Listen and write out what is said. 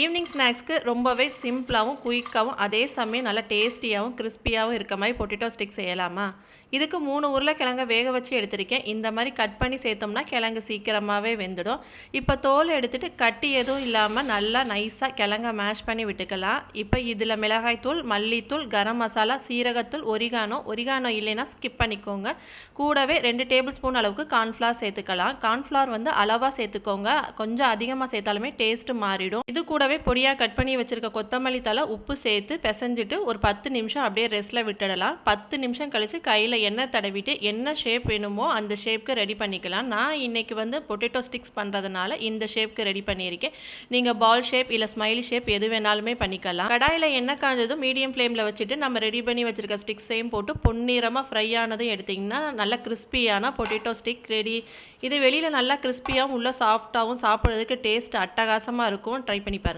Evening ஸ்நாக்ஸ்க்கு ரொம்பவே சிம்பிளாகவும் குயிக்காகவும் அதே சமயம் நல்லா டேஸ்டியாகவும் கிறிஸ்பியாகவும் இருக்க மாதிரி பொட்டேட்டோ ஸ்டிக் செய்யலாமா? இதுக்கு 3 உருளைக்கிழங்க வேக வச்சு எடுத்திருக்கேன். இந்த மாதிரி கட் பண்ணி சேர்த்தோம்னா கிழங்கு சீக்கிரமாகவே வெந்துடும். இப்போ தோல் எடுத்துட்டு கட்டி எதுவும் இல்லாமல் நல்லா நைஸாக கிழங்க மேஷ் பண்ணி விட்டுக்கலாம். இப்போ இதில் மிளகாய்த்தூள், மல்லித்தூள், கரம் மசாலா, சீரகத்தூள், ஒரிகானோ இல்லைன்னா ஸ்கிப் பண்ணிக்கோங்க. கூடவே 2 டேபிள் ஸ்பூன் அளவுக்கு கார்ன்ஃப்ளவர் சேர்த்துக்கலாம். கார்ன்ஃப்ளவர் வந்து அளவாக சேர்த்துக்கோங்க. கொஞ்சம் அதிகமாக சேர்த்தாலுமே டேஸ்ட்டு மாறிடும். இது கூடவே பொடியாக கட் பண்ணி வச்சுருக்க கொத்தமல்லி தழை, உப்பு சேர்த்து பிசைஞ்சிட்டு ஒரு 10 நிமிஷம் அப்படியே ரெஸ்ட்டில் விட்டுடலாம். 10 நிமிஷம் கழித்து கையில் எண்ணெய் தடவிட்டு என்ன ஷேப் வேணுமோ அந்த ஷேப்க்கு ரெடி பண்ணிக்கலாம். நான் இன்றைக்கி வந்து பொட்டேட்டோ ஸ்டிக்ஸ் பண்ணுறதுனால இந்த ஷேப்க்கு ரெடி பண்ணியிருக்கேன். நீங்கள் பால் ஷேப் இல்லை ஸ்மைலி ஷேப் எது வேணாலுமே பண்ணிக்கலாம். கடாயில் எண்ணெய் காஞ்சதும் மீடியம் ஃப்ளேமில் வச்சுட்டு நம்ம ரெடி பண்ணி வச்சுருக்க ஸ்டிக்ஸையும் போட்டு பொன்னிறமாக ஃப்ரை ஆனதும் எடுத்திங்கன்னா நல்லா கிறிஸ்பியான பொட்டேட்டோ ஸ்டிக் ரெடி. இது வெளியில் நல்லா கிறிஸ்பியாகவும் உள்ள சாஃப்டாகவும் சாப்பிட்றதுக்கு டேஸ்ட் அட்டகாசமாக இருக்கும். ட்ரை பண்ணி பாருங்கள்.